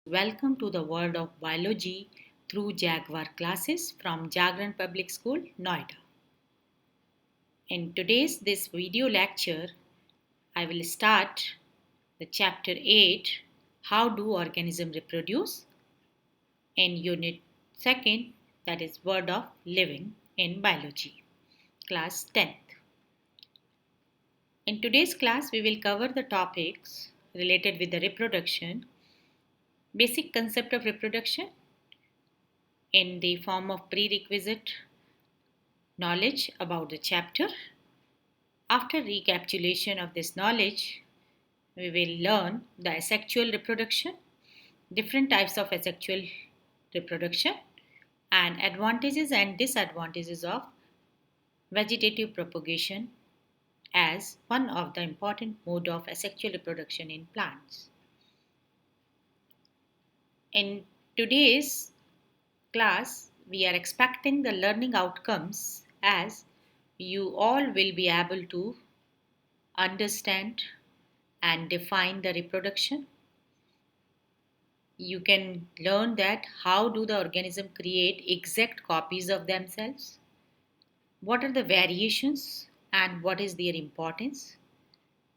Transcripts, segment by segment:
Welcome to the world of biology through Jaguar classes from Jagran Public School, Noida. In today's this video lecture, I will start the chapter 8, How do organisms reproduce? In unit 2nd, that is word of living in biology, class 10th. In today's class, we will cover the topics related with the reproduction, basic concept of reproduction in the form of prerequisite knowledge about the chapter. After recapitulation of this knowledge, we will learn the asexual reproduction, different types of asexual reproduction, and advantages and disadvantages of vegetative propagation as one of the important mode of asexual reproduction in plants. In today's class, we are expecting the learning outcomes as you all will be able to understand and define the reproduction. You can learn that how do the organism create exact copies of themselves, what are the variations and what is their importance,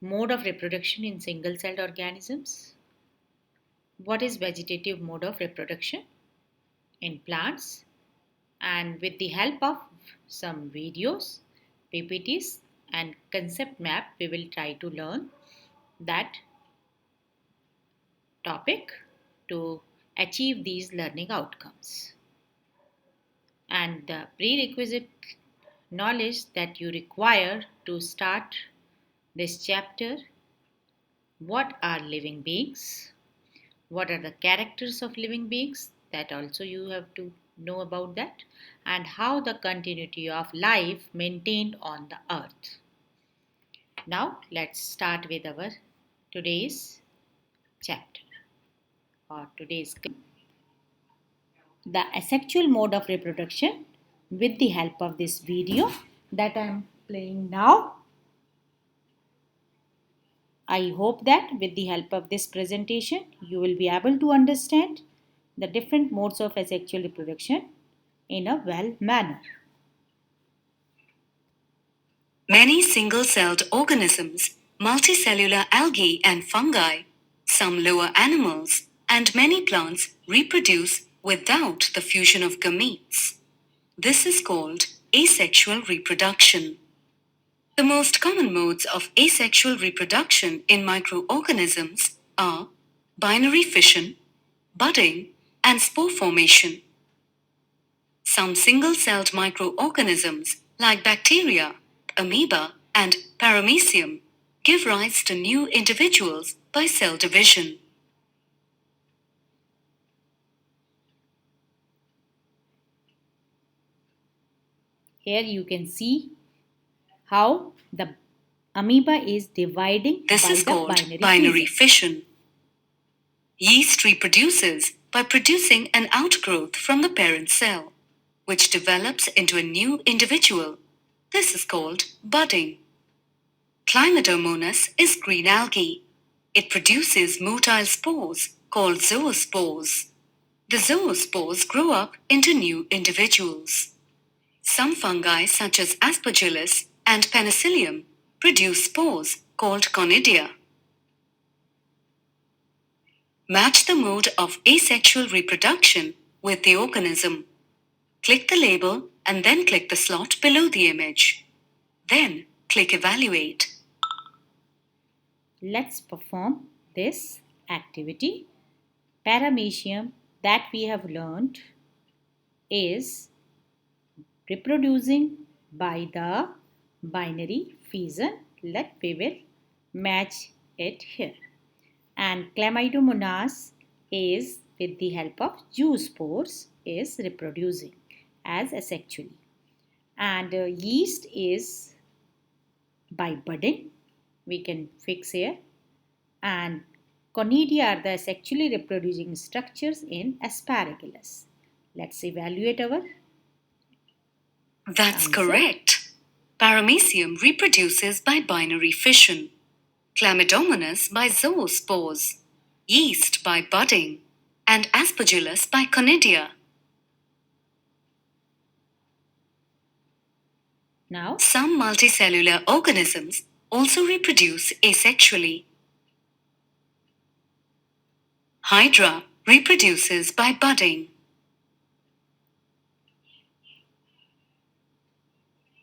mode of reproduction in single-celled organisms, what is vegetative mode of reproduction in plants, and with the help of some videos, PPTs and concept map, we will try to learn that topic to achieve these learning outcomes. And the prerequisite knowledge that you require to start this chapter: what are living beings? What are the characters of living beings? That also you have to know about that, and how the continuity of life maintained on the earth. Now let's start with our today's chapter or today's the asexual mode of reproduction with the help of this video that I am playing now. I hope that with the help of this presentation you will be able to understand the different modes of asexual reproduction in a well manner. Many single-celled organisms, multicellular algae and fungi, some lower animals, and many plants reproduce without the fusion of gametes. This is called asexual reproduction. The most common modes of asexual reproduction in microorganisms are binary fission, budding, and spore formation. Some single-celled microorganisms like bacteria, amoeba, and paramecium give rise to new individuals by cell division. Here you can see how the amoeba is dividing This by is the called binary binary fission. fission. Yeast reproduces by producing an outgrowth from the parent cell, which develops into a new individual. This is called budding. Chlamydomonas is green algae. It produces motile spores called zoospores. The zoospores grow up into new individuals. Some fungi such as aspergillus and penicillium produce spores called conidia. Match the mode of asexual reproduction with the organism. Click the label and then click the slot below the image. Then click Evaluate. Let's perform this activity. Paramecium that we have learned is reproducing by the binary fission. We will match it here. And chlamydomonas is with the help of zoospores is reproducing as asexually. And yeast is by budding. We can fix here. And conidia are the sexually reproducing structures in asparagus. Let's evaluate our That's answer. correct. Paramecium reproduces by binary fission. Chlamydomonas by zoospores. Yeast by budding. and Aspergillus by Conidia. Now, Some multicellular organisms also reproduce asexually. Hydra reproduces by budding.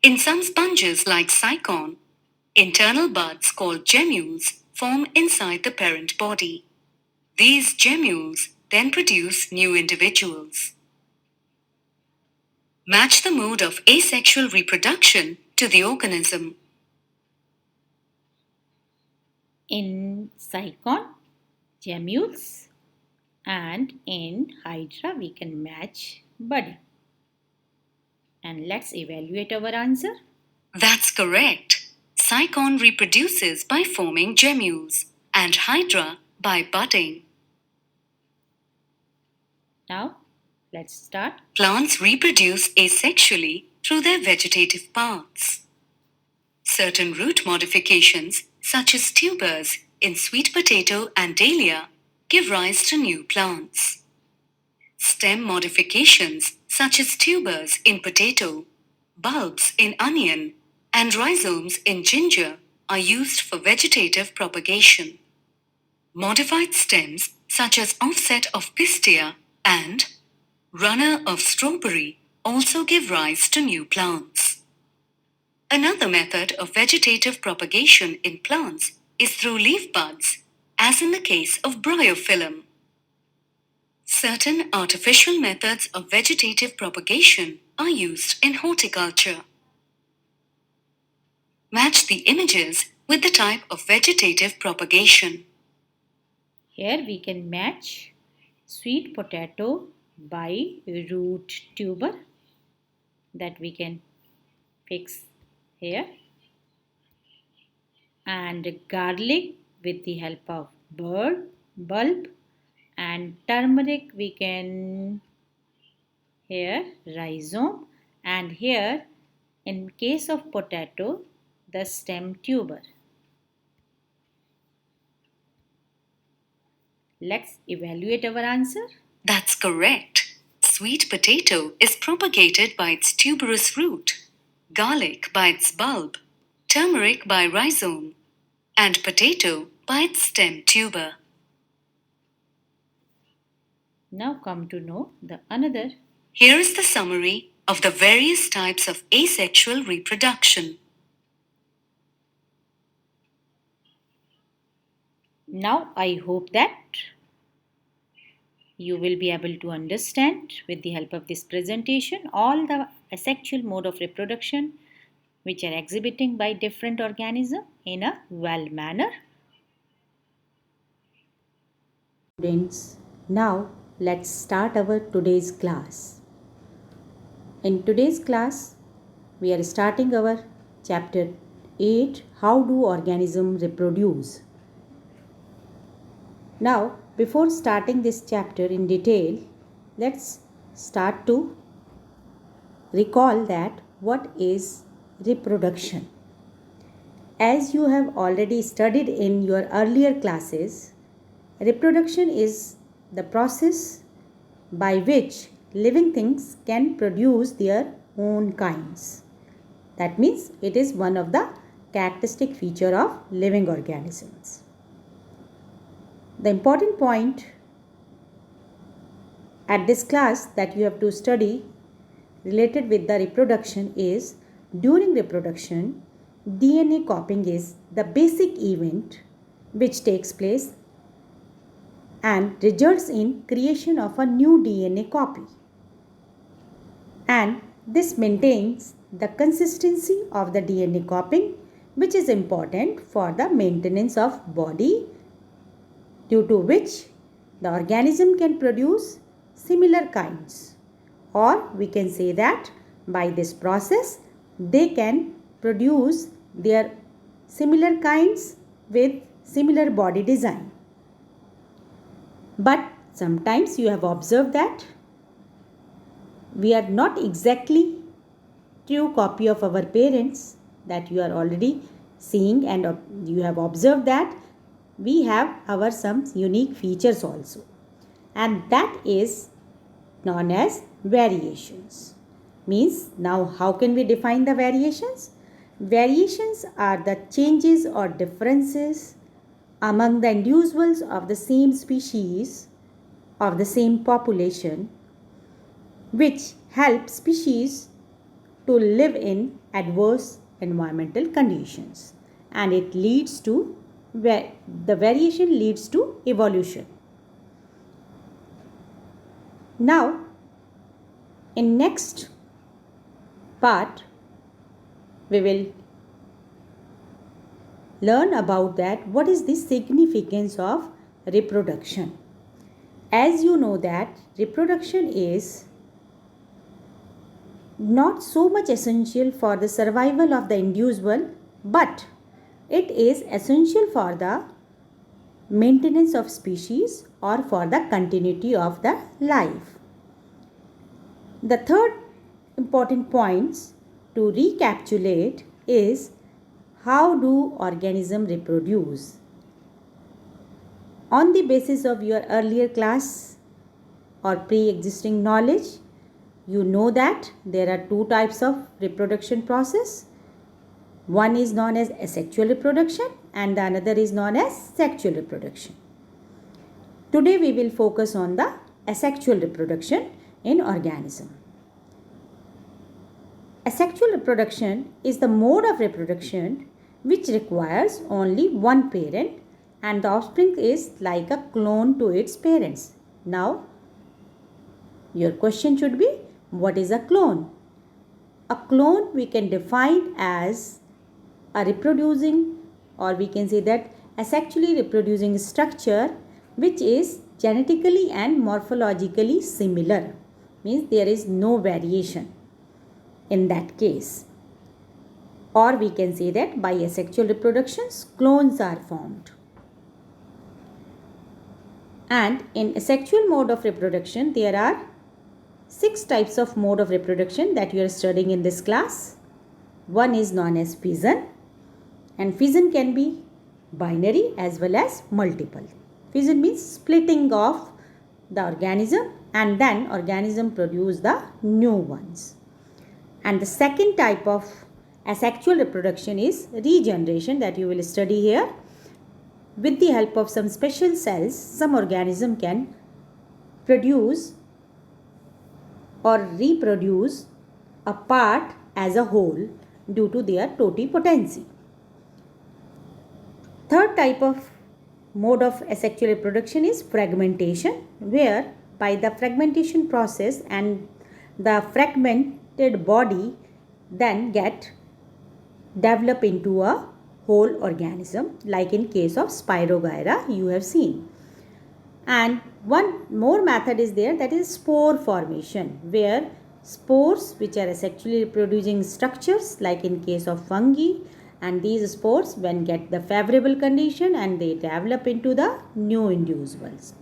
In some sponges like cycon, internal buds called gemmules form inside the parent body. These gemmules then produce new individuals. Match the mode of asexual reproduction to the organism. in cycon, gemmules, and in hydra we can match budding. And let's evaluate our answer. That's correct. Cycon reproduces by forming gemmules and Hydra by budding. Now, let's start. Plants reproduce asexually through their vegetative parts. Certain root modifications, such as tubers in sweet potato and dahlia, give rise to new plants. Stem modifications, such as tubers in potato, bulbs in onion, and rhizomes in ginger, are used for vegetative propagation. Modified stems, such as offset of pistia and runner of strawberry, also give rise to new plants. Another method of vegetative propagation in plants is through leaf buds, as in the case of bryophyllum. Certain artificial methods of vegetative propagation are used in horticulture. Match the images with the type of vegetative propagation. Here we can match sweet potato by root tuber, that we can fix here, and garlic with the help of bulb, and turmeric we can here rhizome, and here in case of potato the stem tuber. Let's evaluate our answer. That's correct. Sweet potato is propagated by its tuberous root, garlic by its bulb, turmeric by rhizome, and potato by its stem tuber. Now come to know the another. Here is the summary of the various types of asexual reproduction. Now I hope that you will be able to understand with the help of this presentation all the asexual mode of reproduction which are exhibiting by different organisms in a well manner. Students, now let's start our today's class. In today's class, we are starting our chapter 8, How do organisms reproduce? Now, before starting this chapter in detail, let's start to recall that what is reproduction. As you have already studied in your earlier classes, reproduction is the process by which living things can produce their own kinds. That means it is one of the characteristic feature of living organisms. The important point at this class that you have to study related with the reproduction is, during reproduction, DNA copying is the basic event which takes place and results in creation of a new DNA copy. And this maintains the consistency of the DNA copying, which is important for the maintenance of body, due to which the organism can produce similar kinds, or we can say that by this process they can produce their similar kinds with similar body design. But sometimes you have observed that we are not exactly true copy of our parents, that you are already seeing, and you have observed that we have our some unique features also. and that is known as variations. Means now how can we define the variations? Variations are the changes or differences among the individuals of the same species of the same population which help species to live in adverse environmental conditions, and it leads to the variation leads to evolution. Now in next part we will learn about that what is the significance of reproduction. As you know that reproduction is not so much essential for the survival of the individual, but it is essential for the maintenance of species or for the continuity of the life. The third important points to recapitulate is how do organisms reproduce? On the basis of your earlier class or pre-existing knowledge, you know that there are two types of reproduction process. One is known as asexual reproduction and the another is known as sexual reproduction. Today we will focus on the asexual reproduction in organism. Asexual reproduction is the mode of reproduction which requires only one parent and the offspring is like a clone to its parents. Now, your question should be, what is a clone? A clone we can define as a reproducing, or we can say that asexually reproducing structure which is genetically and morphologically similar. Means there is no variation in that case. Or we can say that by asexual reproductions, clones are formed. And in asexual mode of reproduction, there are 6 types of mode of reproduction that you are studying in this class. One is known as fission, and fission can be binary as well as multiple. Fission means splitting of the organism and then organism produce the new ones. And the second type of asexual reproduction is regeneration that you will study here. With the help of some special cells, some organism can produce or reproduce a part as a whole due to their totipotency. Third type of mode of asexual reproduction is fragmentation, where by the fragmentation process and the fragmented body then get develop into a whole organism, like in case of Spirogyra you have seen. And one more method is there, that is spore formation, where spores which are asexually reproducing structures like in case of fungi, and these spores when get the favorable condition and they develop into the new individuals.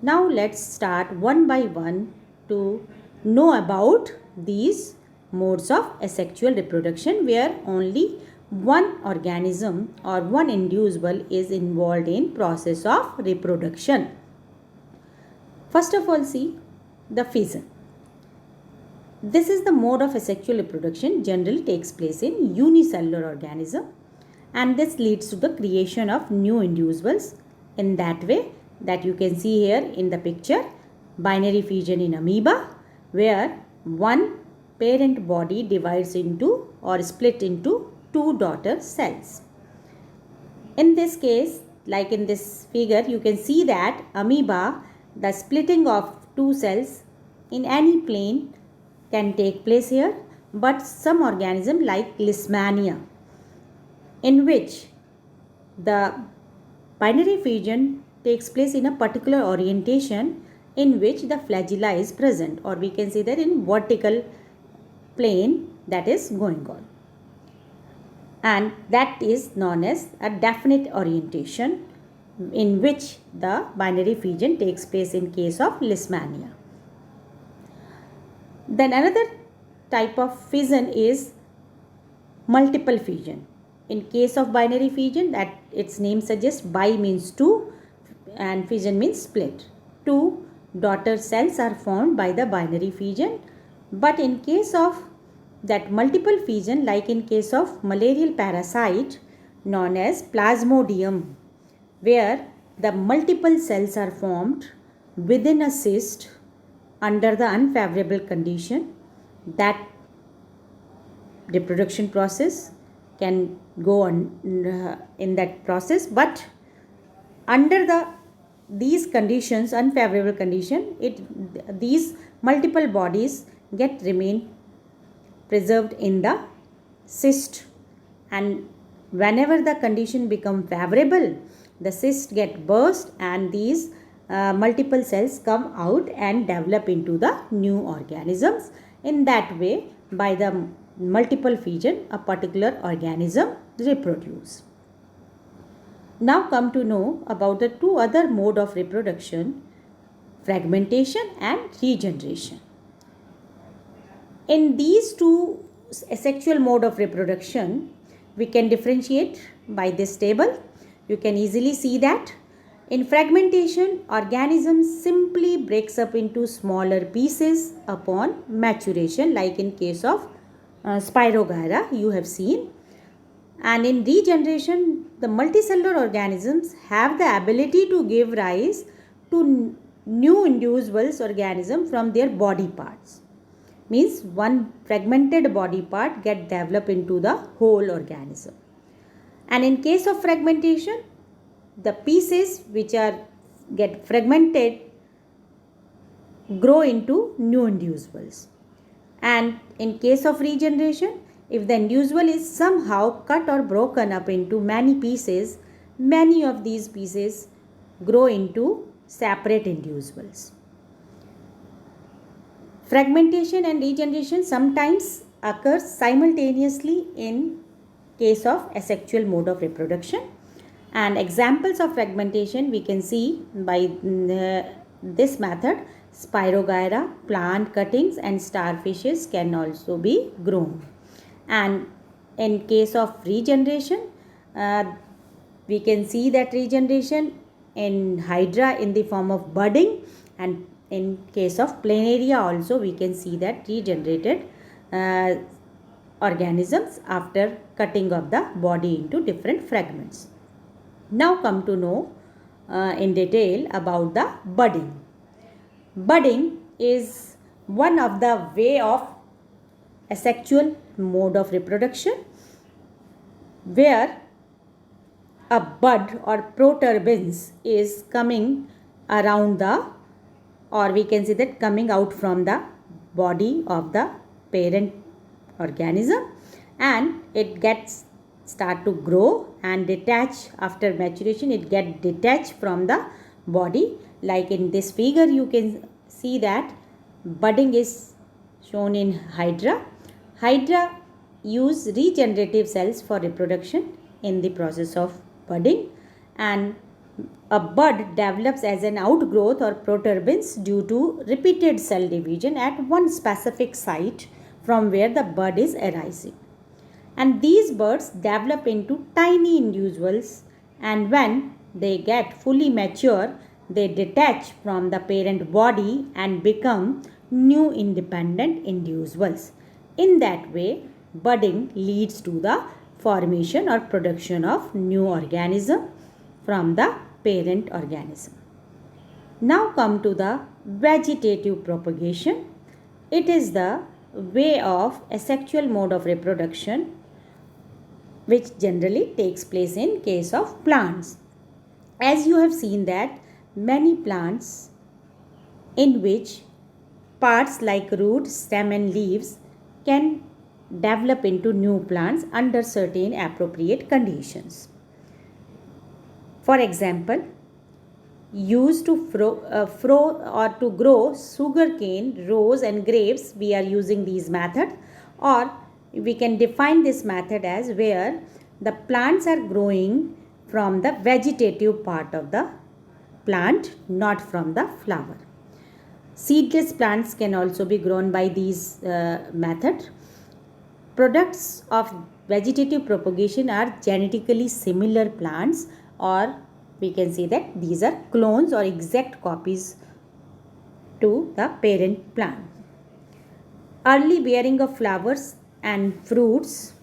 Now let's start one by one to know about these modes of asexual reproduction where only one organism or one individual is involved in process of reproduction. First of all, see the fission. This is the mode of asexual reproduction generally takes place in unicellular organism, and this leads to the creation of new individuals in that way that you can see here in the picture. Binary fission in amoeba, where one parent body divides into or split into two daughter cells. In this case, like in this figure, you can see that amoeba, the splitting of two cells in any plane can take place here, but some organism like Leishmania, in which the binary fission takes place in a particular orientation in which the flagella is present, or we can say that in vertical plane that is going on, and that is known as a definite orientation in which the binary fission takes place in case of Leishmania. Then another type of fission is multiple fission. In case of binary fission, that its name suggests, bi means two and fission means split. Two daughter cells are formed by the binary fission. But in case of that multiple fission, like in case of malarial parasite known as plasmodium, where the multiple cells are formed within a cyst under the unfavorable condition, that reproduction process can go on in that process. But under these conditions, unfavorable condition, these multiple bodies get remain preserved in the cyst, and whenever the condition become favorable, the cyst get burst and these multiple cells come out and develop into the new organisms. In that way, by the multiple fission, a particular organism reproduce. Now come to know about the two other mode of reproduction, fragmentation and regeneration. In these two sexual mode of reproduction, we can differentiate by this table. You can easily see that in fragmentation, organism simply breaks up into smaller pieces upon maturation, like in case of Spirogyra you have seen. And in regeneration, the multicellular organisms have the ability to give rise to new individuals organism from their body parts. Means one fragmented body part get developed into the whole organism. And in case of fragmentation, the pieces which are get fragmented grow into new individuals. And in case of regeneration, if the individual is somehow cut or broken up into many pieces, many of these pieces grow into separate individuals. Fragmentation and regeneration sometimes occurs simultaneously in case of asexual mode of reproduction. And examples of fragmentation we can see by this method. Spirogyra, plant cuttings and starfishes can also be grown. And in case of regeneration, we can see that regeneration in hydra in the form of budding, and in case of planaria also we can see that regenerated organisms after cutting of the body into different fragments. Now come to know in detail about the budding. Budding is one of the way of asexual mode of reproduction, where a bud or protuberance is coming around the, or we can say that coming out from the body of the parent organism, and it gets start to grow and detach after maturation. It get detached from the body, like in this figure you can see that budding is shown in hydra. Hydra use regenerative cells for reproduction in the process of budding, and a bud develops as an outgrowth or protuberance due to repeated cell division at one specific site from where the bud is arising. And these buds develop into tiny individuals, and when they get fully mature, they detach from the parent body and become new independent individuals. In that way, budding leads to the formation or production of new organism from the parent organism. Now come to the vegetative propagation. It is the way of asexual mode of reproduction which generally takes place in case of plants. As you have seen that many plants in which parts like roots, stem and leaves can develop into new plants under certain appropriate conditions. For example, used to to grow sugarcane, rose and grapes, we are using these methods, or we can define this method as where the plants are growing from the vegetative part of the plant, not from the flower. Seedless plants can also be grown by these methods. Products of vegetative propagation are genetically similar plants, or we can say that these are clones or exact copies to the parent plant. Early bearing of flowers and fruits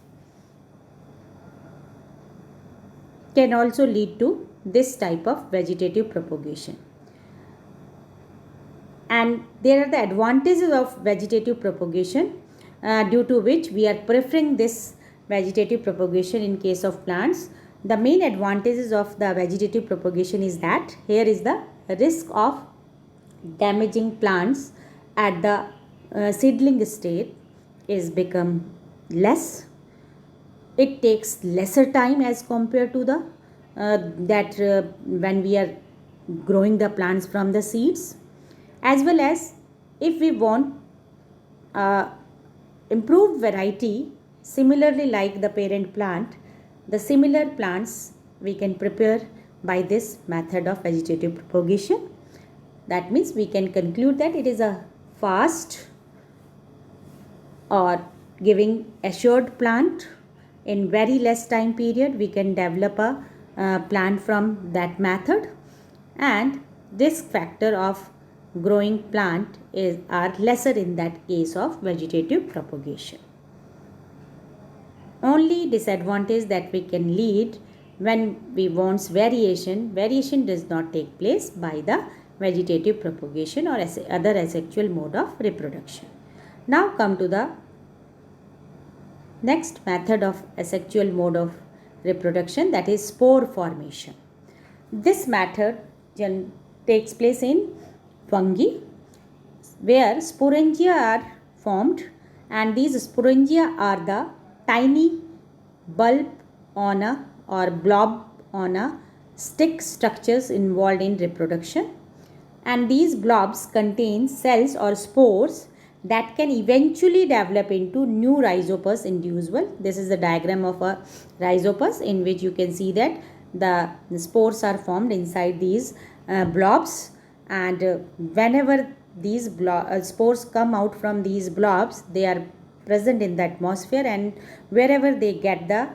can also lead to this type of vegetative propagation. And there are the advantages of vegetative propagation, due to which we are preferring this vegetative propagation in case of plants. The main advantages of the vegetative propagation is that here is the risk of damaging plants at the seedling state is become less. It takes lesser time as compared to the when we are growing the plants from the seeds. As well as if we want improved variety similarly like the parent plant, the similar plants we can prepare by this method of vegetative propagation. That means we can conclude that it is a fast or giving assured plant. In very less time period we can develop a plant from that method, and risk factor of growing plant are lesser in that case of vegetative propagation. Only disadvantage that we can lead when we want variation does not take place by the vegetative propagation or other asexual mode of reproduction. Now come to the next method of asexual mode of reproduction, that is spore formation. This method takes place in fungi where sporangia are formed, and these sporangia are the tiny bulb on a or blob on a stick structures involved in reproduction, and these blobs contain cells or spores that can eventually develop into new rhizopus individual. This is the diagram of a rhizopus in which you can see that the spores are formed inside these blobs, and whenever these spores come out from these blobs, they are present in the atmosphere, and wherever they get the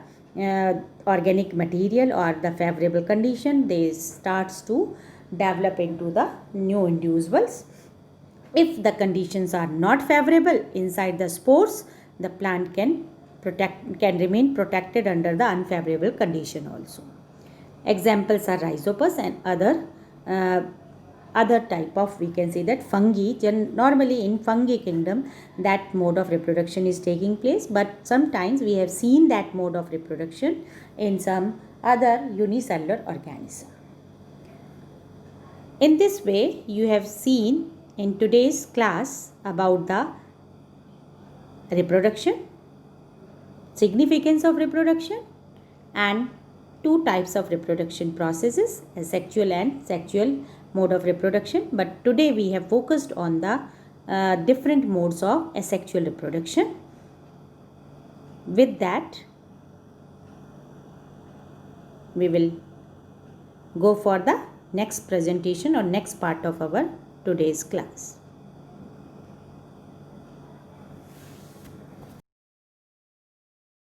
organic material or the favorable condition, they starts to develop into the new individuals. If the conditions are not favorable inside the spores, the plant can remain protected under the unfavorable condition also. Examples are rhizopus and other type of, we can say that fungi. Normally in fungi kingdom that mode of reproduction is taking place, but sometimes we have seen that mode of reproduction in some other unicellular organism. In this way, you have seen in today's class about the reproduction, significance of reproduction, and two types of reproduction processes, asexual and sexual mode of reproduction. But today we have focused on the different modes of asexual reproduction. With that, we will go for the next presentation or next part of our today's class.